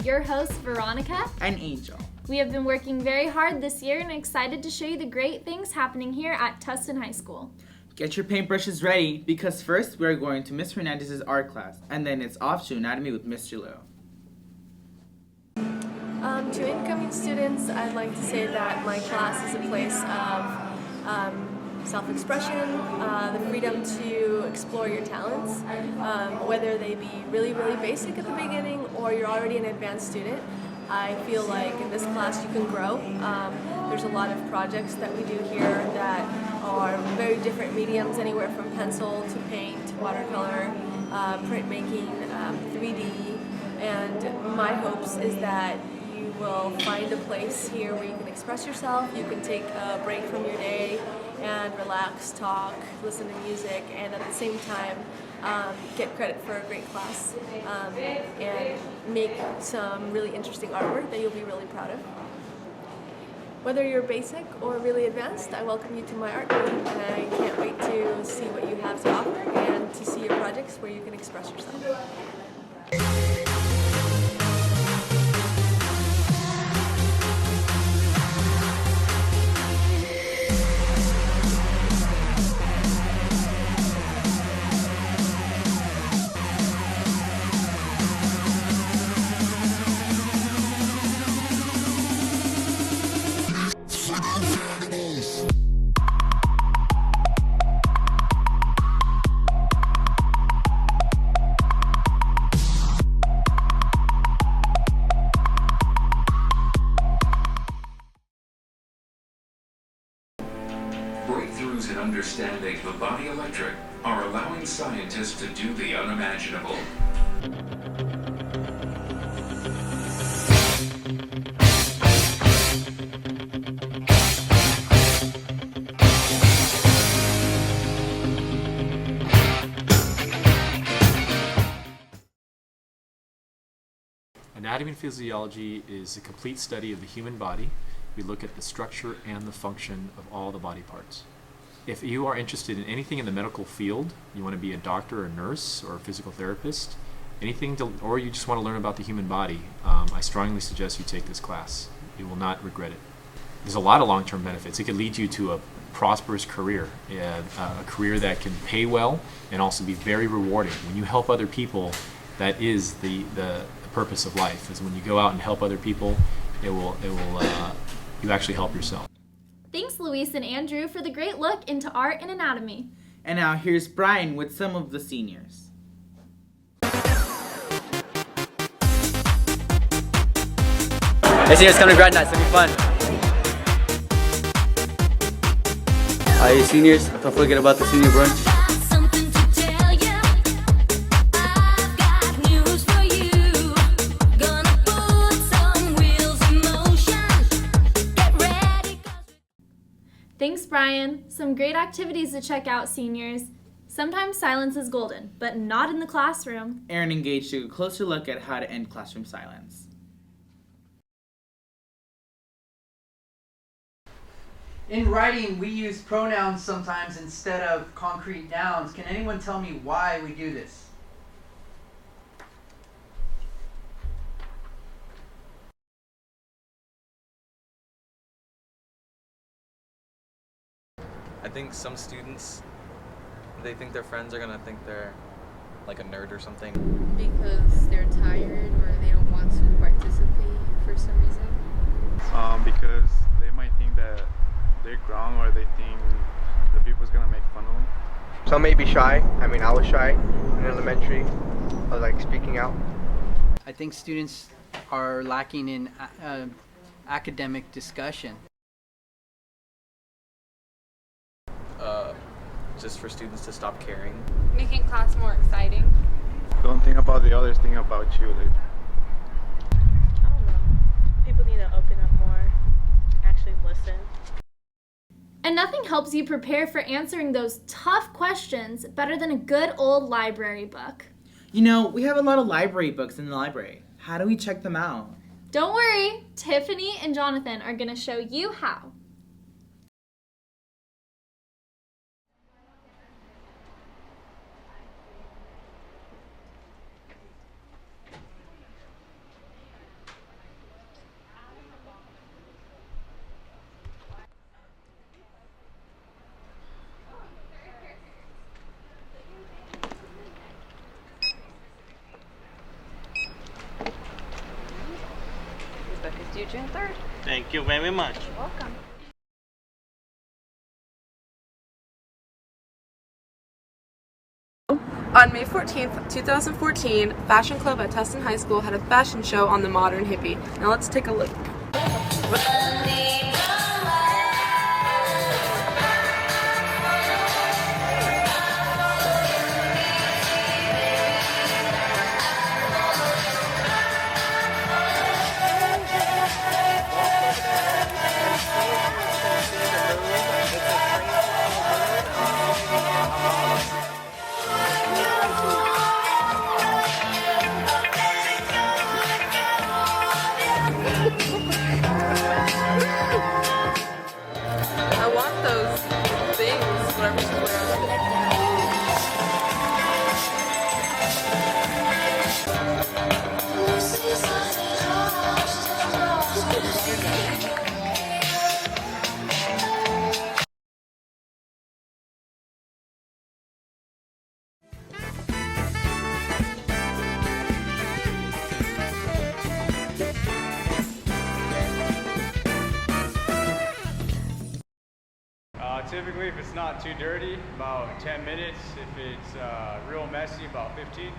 your hosts Veronica and Angel. We have been working very hard this year and excited to show you the great things happening here at Tustin High School. Get your paintbrushes ready because first we are going to Miss Hernandez's art class and then it's off to anatomy with Mr. Liu. To incoming students, I'd like to say that my class is a place of self-expression, the freedom to explore your talents, whether they be really basic at the beginning or you're already an advanced student. I feel like in this class you can grow. There's a lot of projects that we do here that are very different mediums, anywhere from pencil to paint, watercolor, printmaking, 3D, and my hopes is that you will find a place here where you can express yourself, you can take a break from your day and relax, talk, listen to music, and at the same time get credit for a great class and make some really interesting artwork that you'll be really proud of. Whether you're basic or really advanced, I welcome you to my art room, and I can't wait to see what you have to offer and to see your projects where you can express yourself. Breakthroughs in understanding the body electric are allowing scientists to do the unimaginable. Anatomy and physiology is a complete study of the human body. We look at the structure and the function of all the body parts. If you are interested in anything in the medical field, you want to be a doctor or nurse or a physical therapist, or you just want to learn about the human body, I strongly suggest you take this class. You will not regret it. There's a lot of long-term benefits. It could lead you to a prosperous career, a career that can pay well and also be very rewarding. When you help other people, that is the purpose of life, is when you go out and help other people, you actually help yourself. Thanks, Luis and Andrew, for the great look into art and anatomy. And now here's Brian with some of the seniors. Hey seniors, come to grad night, it's gonna be fun. Hey seniors, don't forget about the senior brunch. Thanks, Brian. Some great activities to check out, seniors. Sometimes silence is golden, but not in the classroom. Aaron engaged took a closer look at how to end classroom silence. In writing, we use pronouns sometimes instead of concrete nouns. Can anyone tell me why we do this? I think some students, they think their friends are gonna think they're like a nerd or something. Because they're tired or they don't want to participate for some reason. Because they might think that they're grown or they think the people's gonna make fun of them. Some may be shy. I mean, I was shy in elementary, like speaking out. I think students are lacking in academic discussion. Just for students to stop caring. Making class more exciting. Don't think about the others, think about you. I don't know. People need to open up more, actually listen. And nothing helps you prepare for answering those tough questions better than a good old library book. You know, we have a lot of library books in the library. How do we check them out? Don't worry, Tiffany and Jonathan are going to show you how. June 3rd. Thank you very much. You're welcome. On May 14th, 2014, Fashion Club at Tustin High School had a fashion show on the modern hippie. Now let's take a look. I want those things, whatever she's Typically, if it's not too dirty, about 10 minutes. If it's real messy, about 15.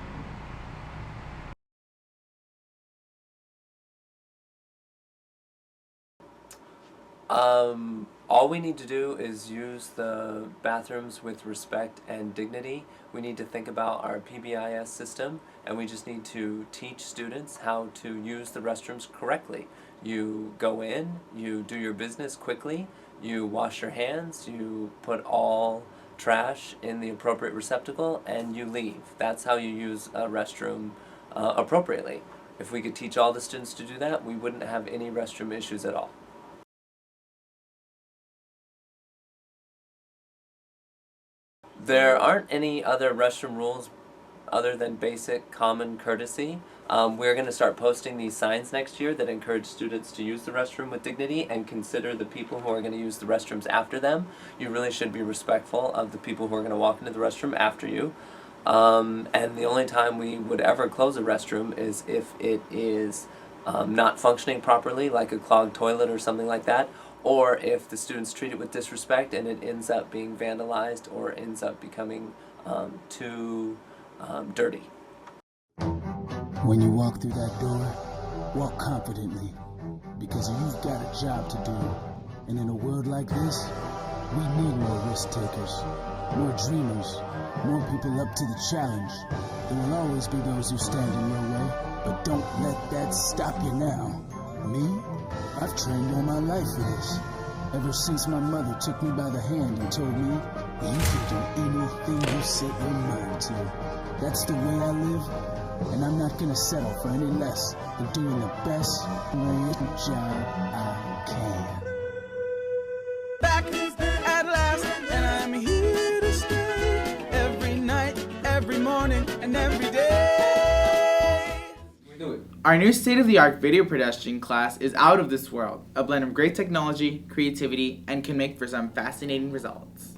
All we need to do is use the bathrooms with respect and dignity. We need to think about our PBIS system, and we just need to teach students how to use the restrooms correctly. You go in, you do your business quickly, you wash your hands, you put all trash in the appropriate receptacle, and you leave. That's how you use a restroom appropriately. If we could teach all the students to do that, we wouldn't have any restroom issues at all. There aren't any other restroom rules other than basic common courtesy. We're going to start posting these signs next year that encourage students to use the restroom with dignity and consider the people who are going to use the restrooms after them. You really should be respectful of the people who are going to walk into the restroom after you. And the only time we would ever close a restroom is if it is not functioning properly, like a clogged toilet or something like that, or if the students treat it with disrespect and it ends up being vandalized or ends up becoming too dirty. When you walk through that door, walk confidently, because you've got a job to do. And in a world like this, we need more risk takers, more dreamers, more people up to the challenge. There will always be those who stand in your way, but don't let that stop you now. Me? I've trained all my life for this. Ever since my mother took me by the hand and told me, you can do anything you set your mind to. That's the way I live, and I'm not gonna settle for any less than doing the best great job I can. Back at last, and I'm here to stay. Every night, every morning, and every day. Our new state-of-the-art video production class is out of this world, a blend of great technology, creativity, and can make for some fascinating results.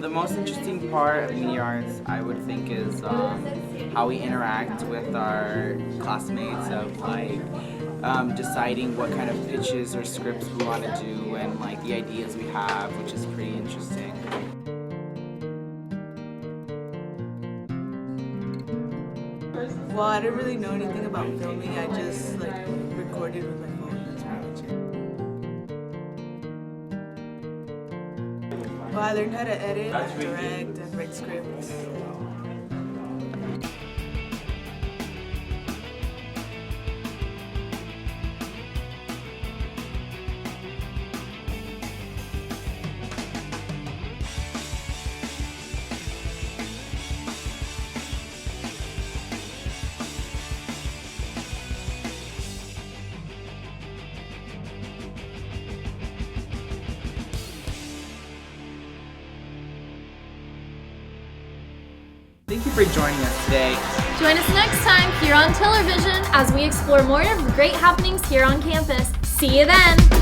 The most interesting part of media arts, I would think, is how we interact with our classmates, of like deciding what kind of pitches or scripts we want to do, and like the ideas we have, which is pretty interesting. Well, I didn't really know anything about filming. I just like recorded with my phone. That's pretty much it. Well, I learned how to edit, direct, and write scripts. Thank you for joining us today. Join us next time here on Television as we explore more of the great happenings here on campus. See you then!